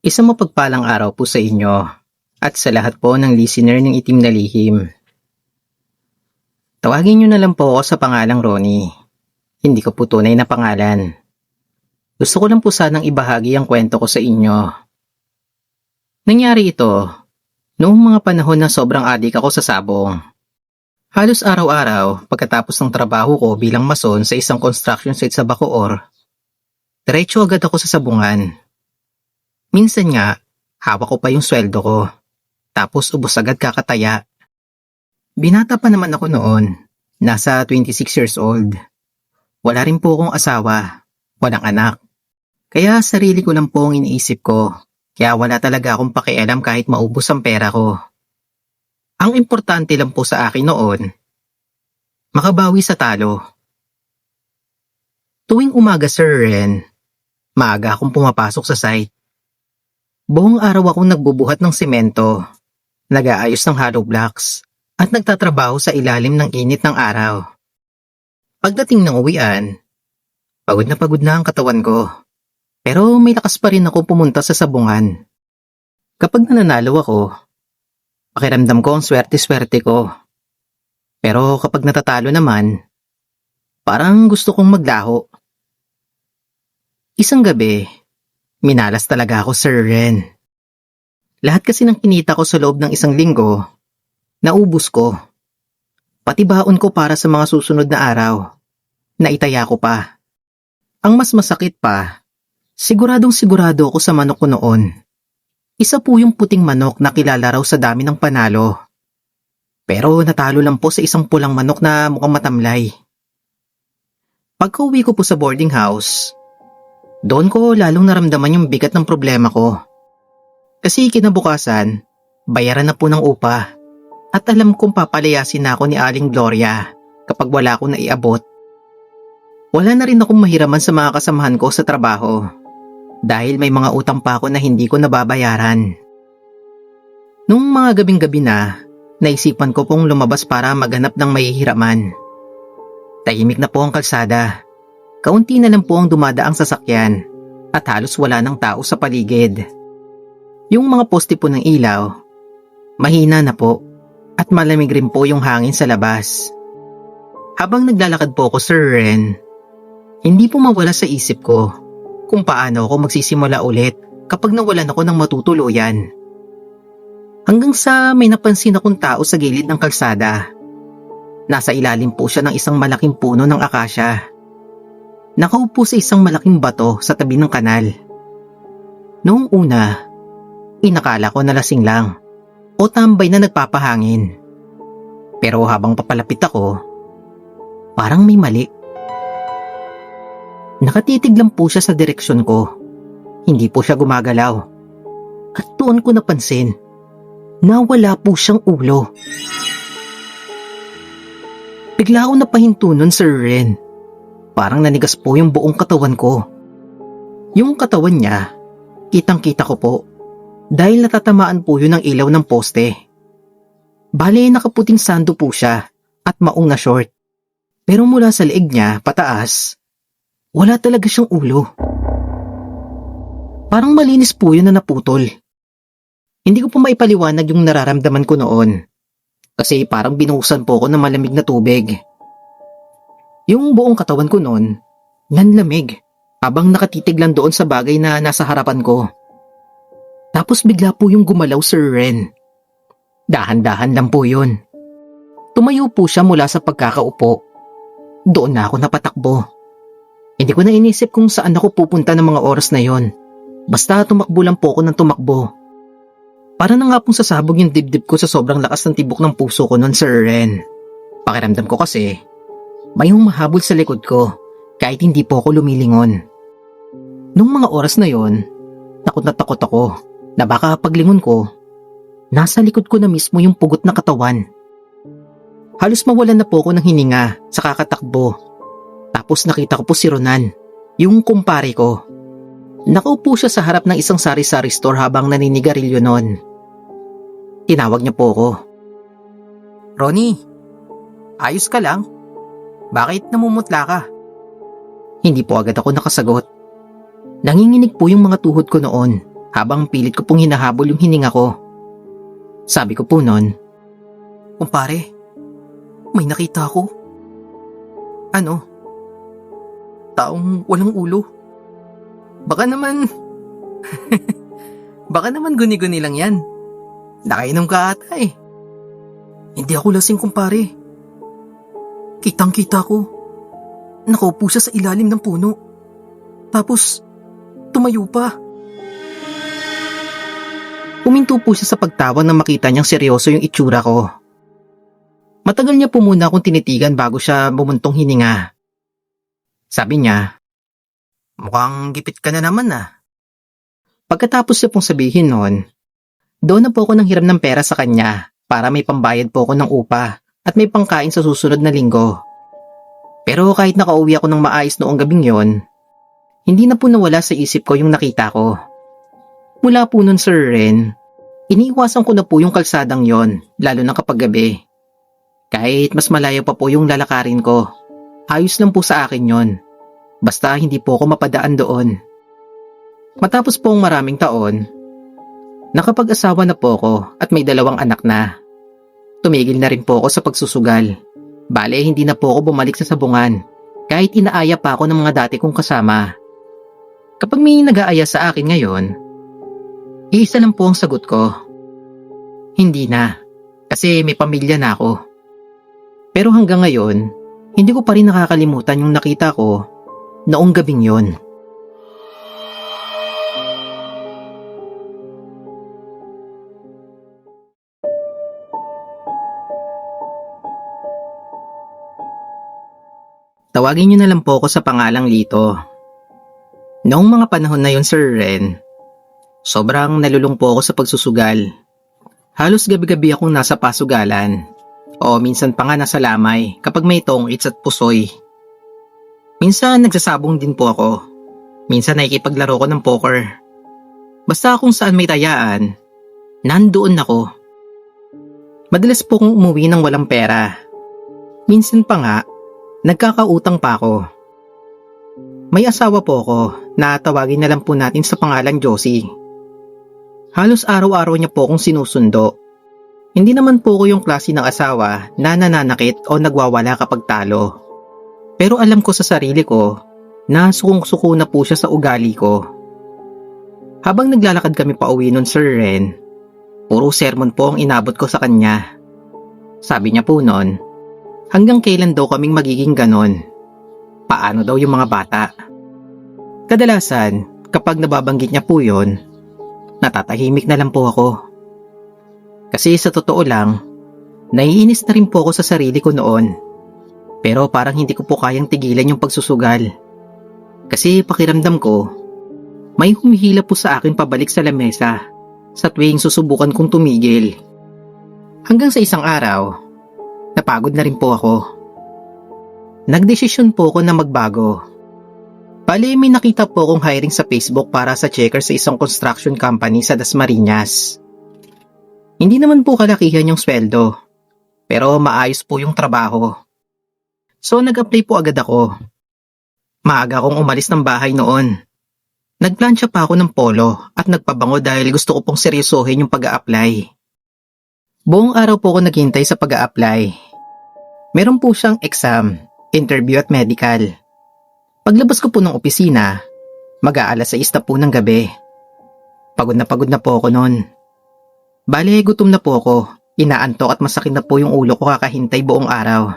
Isang mapagpalang araw po sa inyo at sa lahat po ng listener ng Itim na Lihim. Tawagin niyo na lang po ako sa pangalang Ronnie. Hindi ko po tunay na pangalan. Gusto ko lang po sanang ibahagi ang kwento ko sa inyo. Nangyari ito noong mga panahon na sobrang adik ako sa sabong. Halos araw-araw pagkatapos ng trabaho ko bilang mason sa isang construction site sa Bacoor, diretso agad ako sa sabungan. Minsan nga, hawak ko pa yung sweldo ko. Tapos ubos agad kakataya. Binata pa naman ako noon. Nasa 26 years old. Wala rin po akong asawa. Walang anak. Kaya sarili ko lang po ang iniisip ko. Kaya wala talaga akong pakialam kahit maubos ang pera ko. Ang importante lang po sa akin noon, makabawi sa talo. Tuwing umaga, Sir Ren, maaga akong pumapasok sa site. Buong araw akong nagbubuhat ng semento, nag-aayos ng hollow blocks, at nagtatrabaho sa ilalim ng init ng araw. Pagdating ng uwian, pagod na ang katawan ko. Pero may lakas pa rin ako pumunta sa sabungan. Kapag nananalo ako, pakiramdam ko ang swerte-swerte ko. Pero kapag natatalo naman, parang gusto kong maglaho. Isang gabi, minalas talaga ako, Sir Ren. Lahat kasi ng kinita ko sa loob ng isang linggo, naubos ko. Pati baon ko para sa mga susunod na araw, naitaya ko pa. Ang mas masakit pa, siguradong sigurado ako sa manok ko noon. Isa po yung puting manok na kilala raw sa dami ng panalo. Pero natalo lang po sa isang pulang manok na mukhang matamlay. Pagka-uwi ko po sa boarding house, doon ko lalong naramdaman yung bigat ng problema ko. Kasi kinabukasan, bayaran na po ng upa. At alam kong papalayasin na ako ni Aling Gloria kapag wala akong naiabot. Wala na rin akong mahiraman sa mga kasamahan ko sa trabaho. Dahil may mga utang pa ako na hindi ko nababayaran. Nung mga gabing-gabi na, naisipan ko pong lumabas para maghanap ng mahihiraman. Tahimik na po ang kalsada. Kaunti na lang po ang dumadaang sasakyan at halos wala ng tao sa paligid. Yung mga poste po ng ilaw, mahina na po at malamig rin po yung hangin sa labas. Habang naglalakad po ako, Sir Ren, hindi po mawala sa isip ko kung paano ako magsisimula ulit kapag nawalan ako ng matutuluyan. Hanggang sa may napansin akong tao sa gilid ng kalsada. Nasa ilalim po siya ng isang malaking puno ng akasya. Nakaupo sa isang malaking bato sa tabi ng kanal. Noong una, inakala ko na lasing lang o tambay na nagpapahangin. Pero habang papalapit ako, parang may mali. Nakatitig lang po siya sa direksyon ko. Hindi po siya gumagalaw. At doon ko napansin na wala po siyang ulo. Bigla ako napahinto nun, Sir Ren. Parang nanigas po yung buong katawan ko. Yung katawan niya, kitang-kita ko po. Dahil natatamaan po yun ng ilaw ng poste. Bale, nakaputing sando po siya at maong na short. Pero mula sa leeg niya, pataas, wala talaga siyang ulo. Parang malinis po yun na naputol. Hindi ko pa maipaliwanag yung nararamdaman ko noon. Kasi parang binuhusan po ako ng malamig na tubig. Yung buong katawan ko noon, nanlamig habang nakatitig lang doon sa bagay na nasa harapan ko. Tapos bigla po yung gumalaw, Sir Ren. Dahan-dahan lang po yun. Tumayo po siya mula sa pagkakaupo. Doon na ako napatakbo. Hindi ko na inisip kung saan ako pupunta ng mga oras na yon. Basta tumakbo lang po ako ng tumakbo. Para na nga pong sasabog yung dibdib ko sa sobrang lakas ng tibok ng puso ko noon, Sir Ren. Pakiramdam ko kasi, may humahabol sa likod ko kahit hindi po ako lumilingon. Nung mga oras na yon, takot na takot ako na baka paglingon ko, nasa likod ko na mismo yung pugot na katawan. Halos mawalan na po ako ng hininga sa kakatakbo. Tapos nakita ko po si Ronan, yung kumpare ko. Nakaupo siya sa harap ng isang sari-sari store habang naninigarilyo noon. Tinawag niya po ako. Ronnie, ayos ka lang? Bakit namumutla ka? Hindi po agad ako nakasagot. Nanginginig po yung mga tuhod ko noon habang pilit ko pong hinahabol yung hininga ko. Sabi ko po noon, "Kumpare, may nakita ako." "Ano?" "Taong walang ulo. Baka naman, baka naman guni-guni lang yan. Nakainom ka ata eh." "Hindi ako lasing, kumpare. Kitang-kita ko. Nakaupo siya sa ilalim ng puno. Tapos, tumayo pa." Huminto po siya sa pagtawa nang makita niyang seryoso yung itsura ko. Matagal niya po muna akong tinitigan bago siya bumuntong hininga. Sabi niya, "Mukhang gipit ka na naman ah." Pagkatapos niya pong sabihin noon, doon na po ako nang hiram ng pera sa kanya para may pambayad po ako ng upa at may pangkain sa susunod na linggo. Pero kahit nakauwi ako ng maayos noong gabing yon, hindi na po nawala sa isip ko yung nakita ko. Mula po nun, Sir Ren, iniiwasan ko na po yung kalsadang yon, lalo na kapag gabi. Kahit mas malayo pa po yung lalakarin ko, ayos lang po sa akin yon. Basta hindi po ako mapadaan doon. Matapos po ang maraming taon, nakapag-asawa na po ako at may 2 anak na. Tumigil na rin po ako sa pagsusugal. Bale, hindi na po ako bumalik sa sabungan, kahit inaaya pa ako ng mga dati kong kasama. Kapag may nag-aaya sa akin ngayon, iisa lang po ang sagot ko. Hindi na, kasi may pamilya na ako. Pero hanggang ngayon, hindi ko pa rin nakakalimutan yung nakita ko noong gabing yon. Tawagin niyo na lang po ako sa pangalang Lito. Noong mga panahon na yun, Sir Ren, sobrang nalulung po ako sa pagsusugal. Halos gabi-gabi akong nasa pasugalan, o minsan pa nga nasa lamay kapag may tongits at pusoy. Minsan nagsasabong din po ako. Minsan nakikipaglaro ko ng poker. Basta kung saan may tayaan, nandoon ako. Madalas po kong umuwi ng walang pera. Minsan pa nga, nagkakautang pa ako. May asawa po ako na tawagin na lang po natin sa pangalang Josie. Halos araw-araw niya po akong sinusundo. Hindi naman po ko yung klase ng asawa na nananakit o nagwawala kapag talo. Pero alam ko sa sarili ko na sukong-suko na po siya sa ugali ko. Habang naglalakad kami pa uwi nun, Sir Ren, puro sermon po ang inabot ko sa kanya. Sabi niya po nun, hanggang kailan daw kaming magiging ganon? Paano daw yung mga bata? Kadalasan, kapag nababanggit niya po yun, natatahimik na lang po ako. Kasi sa totoo lang, naiinis na rin po ako sa sarili ko noon. Pero parang hindi ko po kayang tigilan yung pagsusugal. Kasi pakiramdam ko, may humihila po sa akin pabalik sa lamesa sa tuwing susubukan kong tumigil. Hanggang sa isang araw, napagod na rin po ako. Nagdesisyon po ako na magbago. Bali, may nakita po akong hiring sa Facebook para sa checker sa isang construction company sa Dasmariñas. Hindi naman po kalakihan yung sweldo, pero maayos po yung trabaho. So nag-apply po agad ako. Maaga akong umalis ng bahay noon. Nagplansya pa ako ng polo at nagpabango dahil gusto ko pong seryosohin yung pag-a-apply. Buong araw po ako naghintay sa pag-a-apply. Meron po siyang exam, interview at medical. Paglabas ko po ng opisina, mag-aalas 6 na po ng gabi. Pagod na po ako noon. Bale, gutom na po ako. Inaantok at masakit na po yung ulo ko kakahintay buong araw.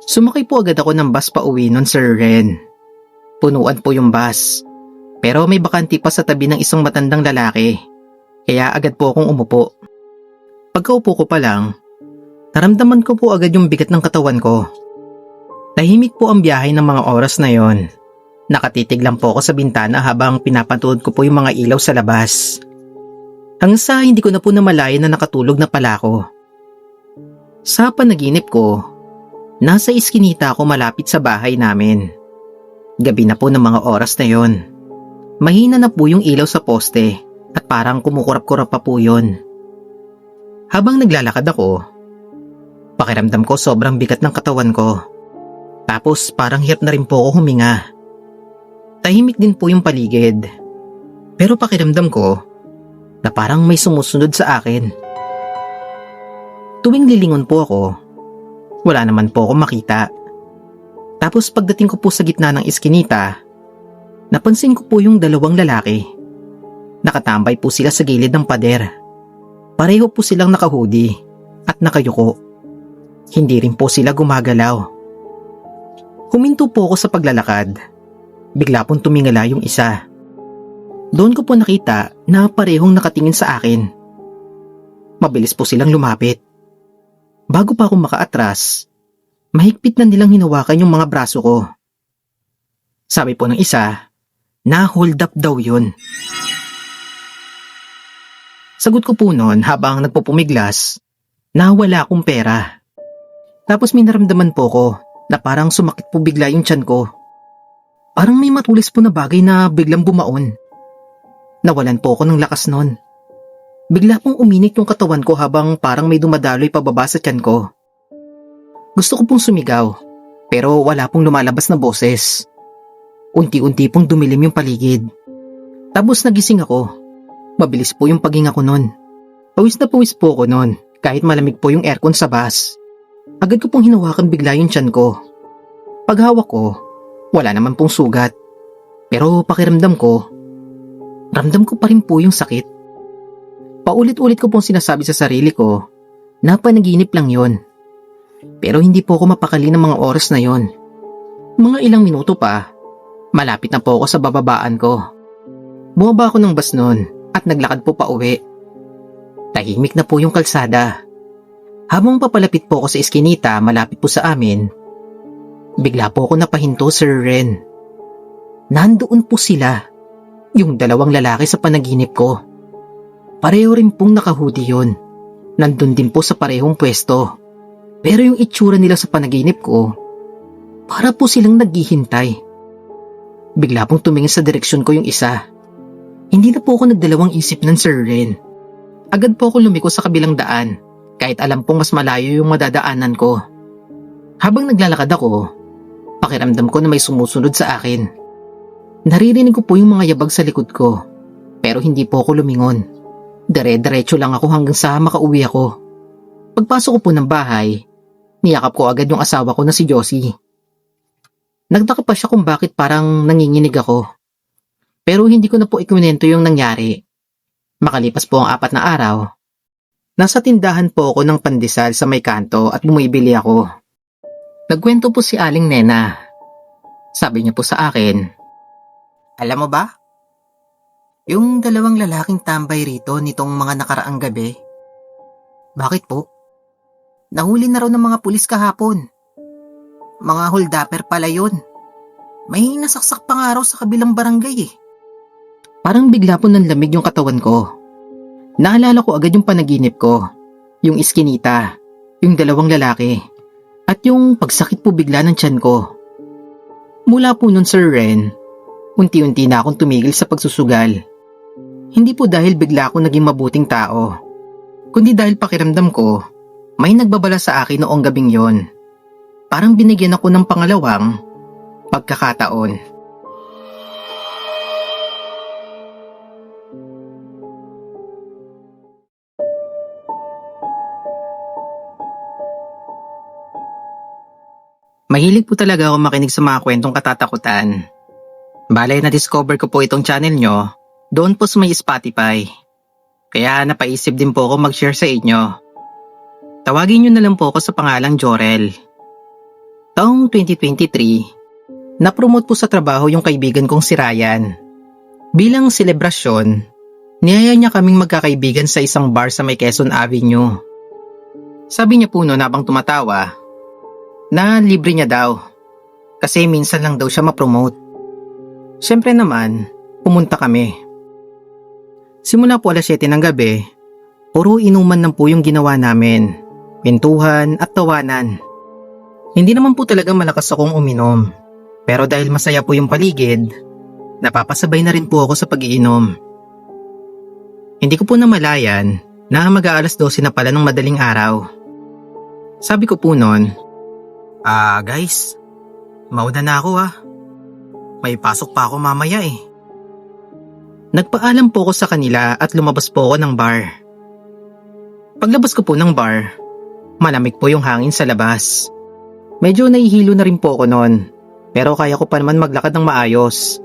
Sumakay po agad ako ng bus pa uwi nun, Sir Ren. Punuan po yung bus. Pero may bakanti pa sa tabi ng isang matandang lalaki. Kaya agad po akong umupo. Pagkaupo ko pa lang, naramdaman ko po agad yung bigat ng katawan ko. Tahimik po ang biyahe ng mga oras na yon. Nakatitig lang po ako sa bintana habang pinapanood ko po yung mga ilaw sa labas. Hanggang sa hindi ko na po namalayan na nakatulog na pala ako. Sa panaginip ko, nasa iskinita ako malapit sa bahay namin. Gabi na po ng mga oras na yon. Mahina na po yung ilaw sa poste at parang kumukurap-kurap pa po yun. Habang naglalakad ako, pakiramdam ko sobrang bigat ng katawan ko. Tapos parang hirap na rin po ako huminga. Tahimik din po yung paligid. Pero pakiramdam ko na parang may sumusunod sa akin. Tuwing lilingon po ako, wala naman po ako makita. Tapos pagdating ko po sa gitna ng iskinita, napansin ko po yung dalawang lalaki. Nakatambay po sila sa gilid ng pader. Pareho po silang nakahoodie at nakayuko. Hindi rin po sila gumagalaw. Huminto po ako sa paglalakad. Bigla pong tumingala yung isa. Doon ko po nakita na parehong nakatingin sa akin. Mabilis po silang lumapit. Bago pa ako makaatras, mahigpit na nilang hinawakan yung mga braso ko. Sabi po ng isa, na hold up daw yun. Sagot ko po noon habang nagpupumiglas na wala akong pera. Tapos may naramdaman po ko na parang sumakit po bigla yung tiyan ko. Parang may matulis po na bagay na biglang bumaon. Nawalan po ako ng lakas noon. Bigla pong uminit yung katawan ko habang parang may dumadaloy pababa sa tiyan ko. Gusto ko pong sumigaw, pero wala pong lumalabas na boses. Unti-unti pong dumilim yung paligid. Tapos nagising ako. Mabilis po yung paghinga ko noon. Pawis na pawis po ako noon, kahit malamig po yung aircon sa bus. Agad ko pong hinawakan bigla yung tiyan ko. Paghawak ko, wala naman pong sugat. Pero pakiramdam ko, ramdam ko pa rin po yung sakit. Paulit-ulit ko pong sinasabi sa sarili ko na panaginip lang yon. Pero hindi po ako mapakali ng mga oras na yon. Mga ilang minuto pa, malapit na po ako sa bababaan ko. Bumaba ako ng bus noon at naglakad po pa uwi. Tahimik na po yung kalsada. Habang papalapit po ako sa iskinita malapit po sa amin, bigla po ako napahinto, Sir Ren. Nandoon po sila, yung dalawang lalaki sa panaginip ko. Pareho rin pong nakahoodie yun. Nandun din po sa parehong pwesto. Pero yung itsura nila sa panaginip ko, para po silang naghihintay. Bigla pong tumingin sa direksyon ko yung isa. Hindi na po ako nagdalawang isip ng Sir Ren. Agad po ako lumiko sa kabilang daan, kahit alam pong mas malayo yung madadaanan ko. Habang naglalakad ako, pakiramdam ko na may sumusunod sa akin. Naririnig ko po yung mga yabag sa likod ko, pero hindi po ako lumingon. Dire-diretso lang ako hanggang sa makauwi ako. Pagpasok ko po ng bahay, niyakap ko agad yung asawa ko na si Josie. Nagtaka pa siya kung bakit parang nanginginig ako. Pero hindi ko na po ikwento yung nangyari. Makalipas po ang 4 na araw, nasa tindahan po ako ng pandesal sa may kanto at bumibili ako. Nagkwento po si Aling Nena. Sabi niya po sa akin, "Alam mo ba? Yung dalawang lalaking tambay rito nitong mga nakaraang gabi." "Bakit po?" "Nahuli na raw ng mga pulis kahapon. Mga holdapper pala yun. May nasaksak pa nga raw sa kabilang barangay eh." Parang bigla po nanlamig yung katawan ko. Naalala ko agad yung panaginip ko, yung iskinita, yung dalawang lalaki, at yung pagsakit po bigla ng tiyan ko. Mula po nun, Sir Ren, unti-unti na akong tumigil sa pagsusugal. Hindi po dahil bigla akong naging mabuting tao, kundi dahil pakiramdam ko, may nagbabala sa akin noong gabing yon. Parang binigyan ako ng pangalawang pagkakataon. Mahilig po talaga ako makinig sa mga kwentong katatakutan. Bale, na-discover ko po itong channel nyo doon po sa may Spotify. Kaya napaisip din po ako mag-share sa inyo. Tawagin nyo na lang po ako sa pangalang Jorel. Taong 2023, na-promote po sa trabaho yung kaibigan kong si Ryan. Bilang selebrasyon, niyaya niya kaming magkakaibigan sa isang bar sa may Quezon Avenue. Sabi niya po noon habang tumatawa, na libre niya daw, kasi minsan lang daw siya ma-promote. Siyempre naman, pumunta kami. Simula po 7:00 ng gabi, puro inuman lang po yung ginawa namin, pintuhan at tawanan. Hindi naman po talaga malakas akong uminom, pero dahil masaya po yung paligid, napapasabay na rin po ako sa pag-iinom. Hindi ko po namalayan na mag-aalas 12 na pala ng madaling araw. Sabi ko po noon, guys, mauna na ako. May pasok pa ako mamaya eh." Nagpaalam po ako sa kanila at lumabas po ako ng bar. Paglabas ko po ng bar, malamig po yung hangin sa labas. Medyo nahihilo na rin po ako noon, pero kaya ko pa naman maglakad ng maayos.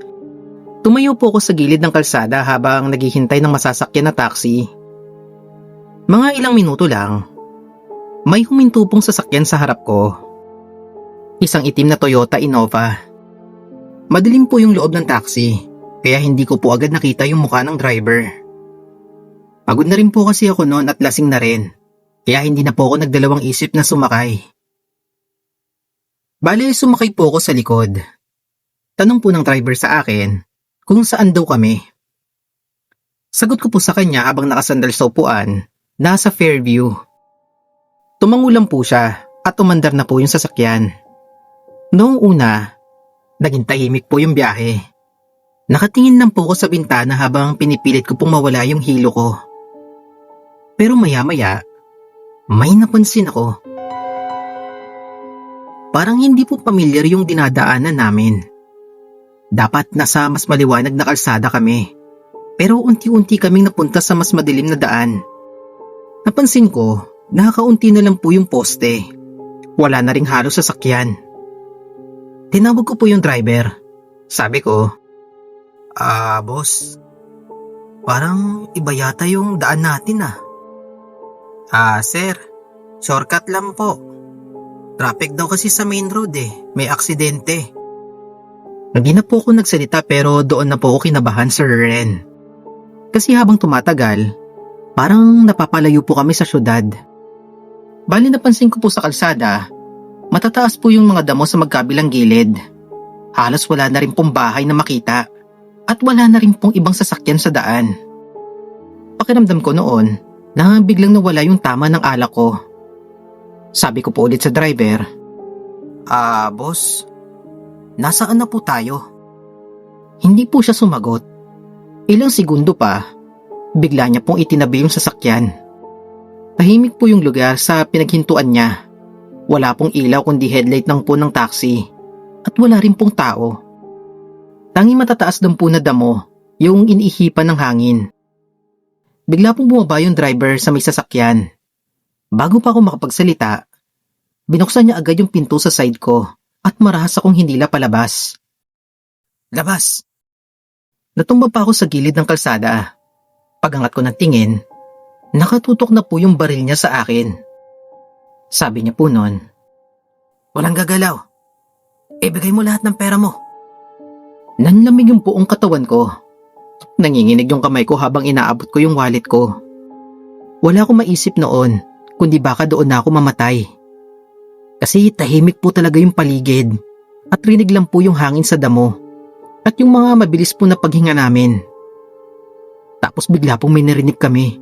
Tumayo po ako sa gilid ng kalsada habang naghihintay ng masasakyan na taxi. Mga ilang minuto lang, may huminto pong sasakyan sa harap ko. Isang itim na Toyota Innova. Madilim po yung loob ng taxi, kaya hindi ko po agad nakita yung mukha ng driver. Pagod na rin po kasi ako noon at lasing na rin, kaya hindi na po ako nagdalawang isip na sumakay. Bale, sumakay po ako sa likod. Tanong po ng driver sa akin kung saan daw kami. Sagot ko po sa kanya habang nakasandal sa upuan, nasa Fairview. Tumango lang po siya at umandar na po yung sasakyan. Noong una, naging tahimik po yung biyahe. Nakatingin lang po ako sa bintana habang pinipilit ko pong mawala yung hilo ko. Pero maya-maya, may napansin ako. Parang hindi po pamilyar yung dinadaanan namin. Dapat nasa mas maliwanag na kalsada kami, pero unti-unti kaming napunta sa mas madilim na daan. Napansin ko, nakakaunti na lang po yung poste. Wala na ring halos sasakyan. Tinawag ko po yung driver. Sabi ko, boss, parang iba yata yung daan natin ah. Sir, shortcut lang po. Traffic daw kasi sa main road may aksidente. Hindi na po ako nagsalita pero doon na po ako kinabahan, Sir Ren. Kasi habang tumatagal, parang napapalayo po kami sa syudad. Bali napansin ko po sa kalsada, matataas po yung mga damo sa magkabilang gilid. Halos wala na rin pong bahay na makita at wala na rin pong ibang sasakyan sa daan. Pakiramdam ko noon na biglang nawala yung tama ng alak ko. Sabi ko po ulit sa driver, boss, nasaan na po tayo? Hindi po siya sumagot. Ilang segundo pa, bigla niya pong itinabi yung sasakyan. Tahimik po yung lugar sa pinaghintuan niya. Wala pong ilaw kundi headlight lang po ng taxi at wala rin pong tao. Tanging matataas lang po na damo yung iniihipan ng hangin. Bigla pong bumaba yung driver sa may sasakyan. Bago pa ako makapagsalita, binuksan niya agad yung pinto sa side ko at marahas akong hinila palabas. Labas! Natumba pa ako sa gilid ng kalsada. Pagangat ko ng tingin, nakatutok na po yung baril niya sa akin. Sabi niya po noon, walang gagalaw. Ibigay mo lahat ng pera mo. Nanlamig yung buong katawan ko. Nanginginig yung kamay ko habang inaabot ko yung wallet ko. Wala akong maisip noon, kundi baka doon na ako mamatay. Kasi tahimik po talaga yung paligid at rinig lang po yung hangin sa damo at yung mga mabilis po na paghinga namin. Tapos bigla pong may narinig kami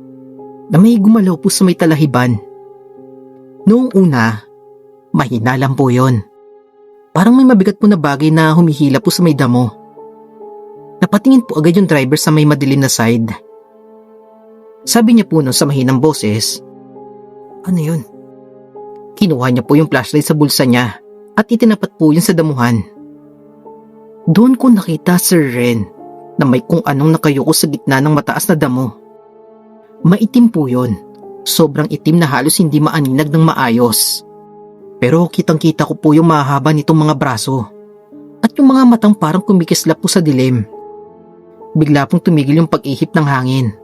na may gumalaw po sa may talahiban. Noong una, mahina lang po yon. Parang may mabigat po na bagay na humihila po sa may damo. Napatingin po agad yung driver sa may madilim na side. Sabi niya po nun sa mahinang boses, ano yun? Kinuha niya po yung flashlight sa bulsa niya at itinapat po yun sa damuhan. Doon ko nakita, Sir Ren, na may kung anong nakayuko sa gitna ng mataas na damo. Maitim po yun. Sobrang itim na halos hindi maaninag ng maayos. Pero kitang-kita ko po yung mahaba nitong mga braso at yung mga matang parang kumikislap po sa dilim. Bigla pong tumigil yung pag-ihip ng hangin.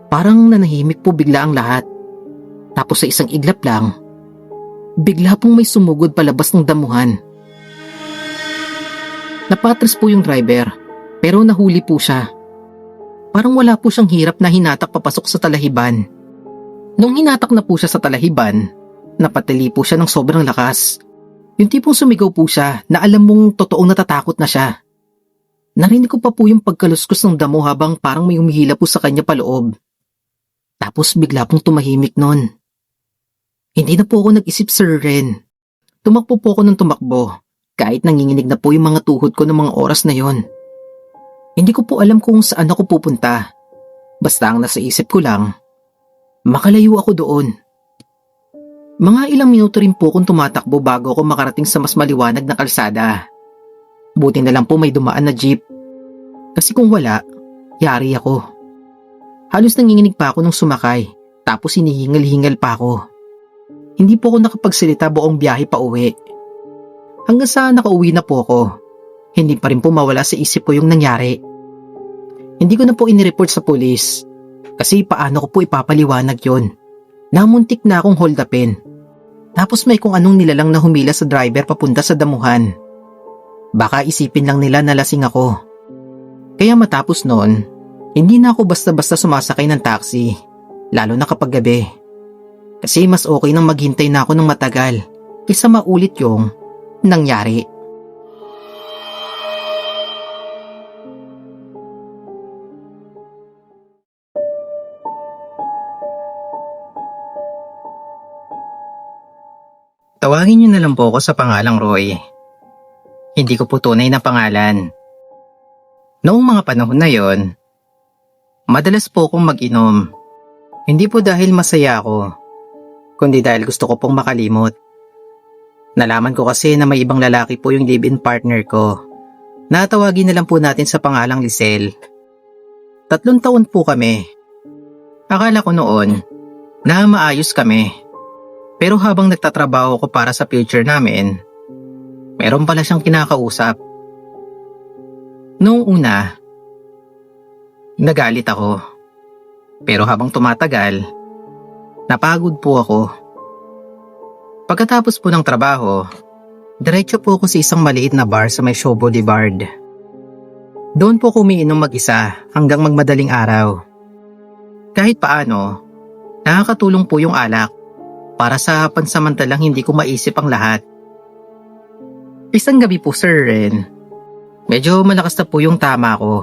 Parang nanahimik po bigla ang lahat. Tapos sa isang iglap lang, bigla pong may sumugod palabas ng damuhan. Napatras po yung driver, pero nahuli po siya. Parang wala po siyang hirap na hinatak papasok sa talahiban. Nung hinatak na po siya sa talahiban, napatili po siya ng sobrang lakas. Yung tipong sumigaw po siya na alam mong totoong natatakot na siya. Narinig ko pa po yung pagkaluskos ng damo habang parang may humihila po sa kanya paloob. Tapos bigla pong tumahimik nun. Hindi na po ako nag-isip, Sir Ren. Tumakbo po ako ng tumakbo, kahit nanginginig na po yung mga tuhod ko ng mga oras na yon. Hindi ko po alam kung saan ako pupunta. Basta ang nasa isip ko lang, makalayo ako doon. Mga ilang minuto rin po akong tumatakbo bago ako makarating sa mas maliwanag na kalsada. Buti na lang po may dumaan na jeep. Kasi kung wala, Yari ako. Halos nanginginig pa ako nung sumakay, tapos hinihingal-hingal pa ako. Hindi po ako nakapagsalita buong biyahe pa uwi. Hanggang sa nakauwi na po ako, hindi pa rin po mawala sa isip ko yung nangyari. Hindi ko na po inireport sa pulis, kasi paano ko po ipapaliwanag yon? Namuntik na akong hold upin. Tapos may kung anong nilalang na humila sa driver papunta sa damuhan. Baka isipin lang nila na lasing ako. Kaya matapos noon, hindi na ako basta-basta sumasakay ng taxi, lalo na kapag gabi. Kasi mas okay nang maghintay na ako ng matagal kaysa maulit yung nangyari. Tawagin niyo na lang po ako sa pangalang Roy. Hindi ko po tunay na pangalan. Noong mga panahon na yon, madalas po akong mag-inom. Hindi po dahil masaya ako, kundi dahil gusto ko pong makalimot. Nalaman ko kasi na may ibang lalaki po yung live-in partner ko. Natawagin na lang po natin sa pangalang Lisel. 3 taon po kami. Akala ko noon na maayos kami. Pero habang nagtatrabaho ko para sa future namin, meron pala siyang kinakausap. Noong una, nagalit ako. Pero habang tumatagal, napagod po ako. Pagkatapos po ng trabaho, diretso po ako sa isang maliit na bar sa may Shaw Boulevard. Doon po ako umiinom mag-isa hanggang magmadaling araw. Kahit paano, nakakatulong po yung alak para sa pansamantalang hindi ko maisip ang lahat. Isang gabi po, Sir Ren, medyo malakas na po yung tama ko.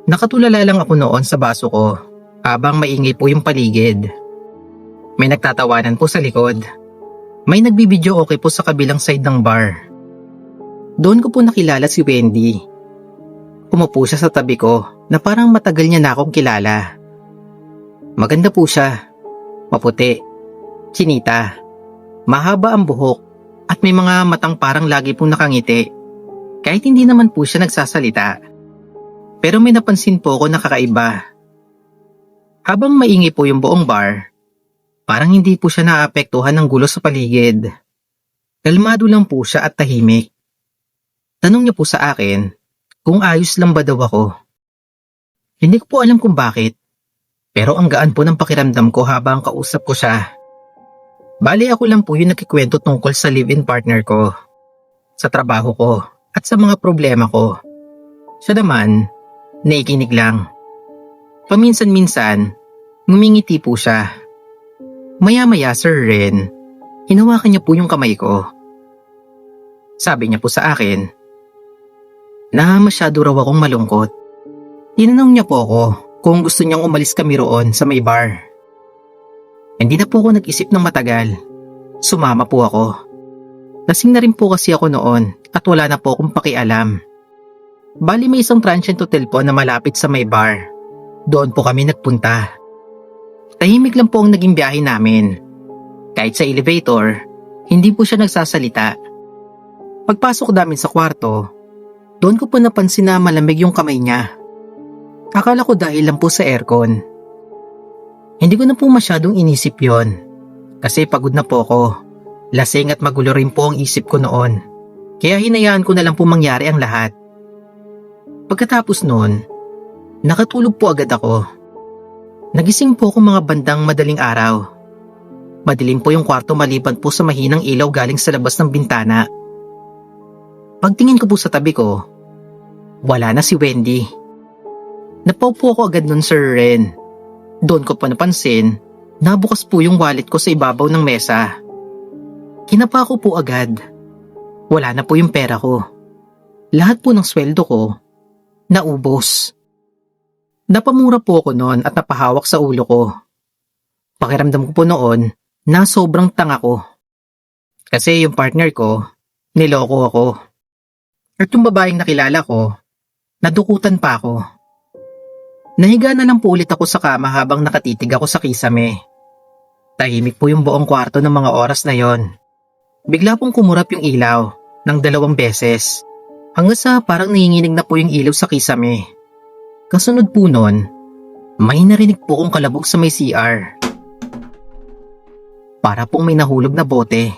Nakatulala lang ako noon sa baso ko habang maingay po yung paligid. May nagtatawanan po sa likod. May nagbibideo okay po sa kabilang side ng bar. Doon ko po nakilala si Wendy. Umupo siya sa tabi ko na parang matagal niya na akong kilala. Maganda po siya. Maputi. Chinita. Mahaba ang buhok at may mga matang parang lagi pong nakangiti. Kahit hindi naman po siya nagsasalita. Pero may napansin po ako na kakaiba. Habang maingay po yung buong bar, parang hindi po siya naapektuhan ng gulo sa paligid. Kalmado lang po siya at tahimik. Tanong niya po sa akin kung ayos lang ba daw ako. Hindi ko po alam kung bakit, pero ang gaan po ng pakiramdam ko habang kausap ko siya. Bali ako lang po yung nagkikwento tungkol sa live-in partner ko, sa trabaho ko at sa mga problema ko. Siya naman, naikinig lang. Paminsan-minsan, ngumingiti po siya. Maya-maya, Sir Ren, hinawakan niya po yung kamay ko. Sabi niya po sa akin na masyado raw akong malungkot. Tinanong niya po ako kung gusto niyang umalis kami roon sa may bar. Hindi na po ako nag-isip ng matagal. Sumama po ako. Lasing na rin po kasi ako noon at wala na po akong pakialam. Bali may isang transient hotel po na malapit sa may bar. Doon po kami nagpunta. Tahimik lang po ang naging biyahe namin. Kahit sa elevator, hindi po siya nagsasalita. Pagpasok namin sa kwarto, doon ko po napansin na malamig yung kamay niya. Akala ko dahil lang po sa aircon. Hindi ko na po masyadong inisip yon. Kasi pagod na po ako. Lasing at magulo rin po ang isip ko noon. Kaya hinayaan ko na lang po mangyari ang lahat. Pagkatapos noon, nakatulog po agad ako. Nagising po ako mga bandang madaling araw. Madilim po yung kwarto maliban po sa mahinang ilaw galing sa labas ng bintana. Pagtingin ko po sa tabi ko, wala na si Wendy. Napaupo ako agad nun, Sir Ren. Doon ko pa napansin, nabukas po yung wallet ko sa ibabaw ng mesa. Kinapa ko po agad. Wala na po yung pera ko. Lahat po ng sweldo ko, naubos. Napamura po ako noon at napahawak sa ulo ko. Pakiramdam ko po noon na sobrang tanga ko. Kasi yung partner ko, niloko ako. At yung babaeng nakilala ko, nadukutan pa ako. Nahiga na lang po ulit ako sa kama habang nakatitig ako sa kisame. Tahimik po yung buong kwarto ng mga oras na yon. Bigla pong kumurap yung ilaw ng 2 beses hanggang sa parang nanginginig na po yung ilaw sa kisame. Kasunod po nun, may narinig po kong kalabog sa may CR. Para pong may nahulog na bote.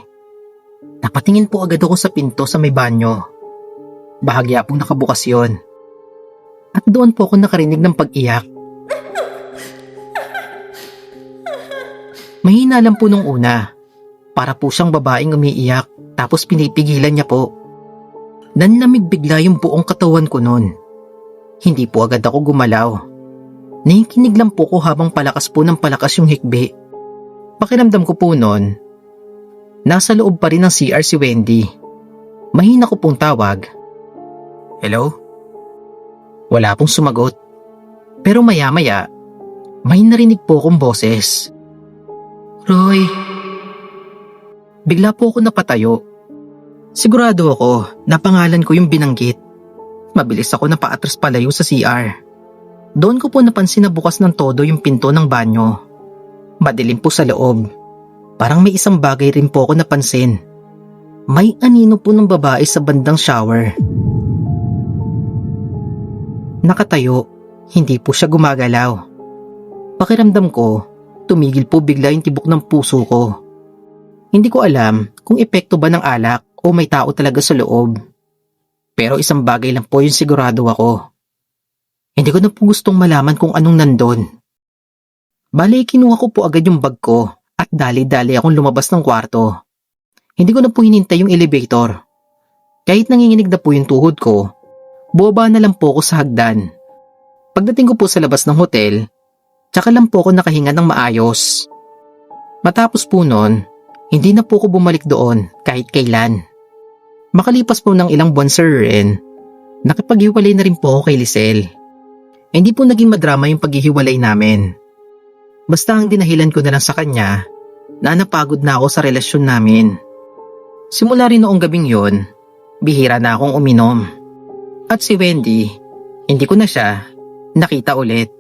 Napatingin po agad ako sa pinto sa may banyo. Bahagya pong nakabukas yon. At doon po ako nakarinig ng pag-iyak. Mahina lang po nung una. Para po siyang babaeng umiiyak tapos pinipigilan niya po. Nanlamig bigla yung buong katawan ko noon. Hindi po agad ako gumalaw. Nakikinig lang po ko habang palakas po ng palakas yung hikbi. Pakiramdam ko po noon, nasa loob pa rin ng CR si Wendy. Mahina ko pong tawag. Hello? Wala pong sumagot. Pero maya-maya, may narinig po akong boses. Roy. Bigla po ako napatayo. Sigurado ako na pangalan ko yung binanggit. Mabilis ako na paatras palayo sa CR. Doon ko po napansin na bukas ng todo yung pinto ng banyo. Madilim po sa loob. Parang may isang bagay rin po ako napansin. May anino po ng babae sa bandang shower. Nakatayo, hindi po siya gumagalaw. Pakiramdam ko, tumigil po bigla yung tibok ng puso ko. Hindi ko alam kung epekto ba ng alak o may tao talaga sa loob. Pero isang bagay lang po yung sigurado ako. Hindi ko na po gustong malaman kung anong nandun. Bale, kinuha ko po agad yung bag ko at dali-dali akong lumabas ng kwarto. Hindi ko na po hinintay yung elevator. Kahit nanginginig na po yung tuhod ko, bumaba na lang po ako sa hagdan. Pagdating ko po sa labas ng hotel, tsaka lang po ako nakahinga ng maayos. Matapos po nun, hindi na po ako bumalik doon kahit kailan. Makalipas po ng ilang buwan, Sir Ren, nakipaghiwalay na rin po ako kay Lisel. Hindi po naging madrama yung paghihiwalay namin. Basta ang dinahilan ko na lang sa kanya na napagod na ako sa relasyon namin. Simula rin noong gabing yon, bihira na akong uminom. At si Wendy, hindi ko na siya nakita ulit.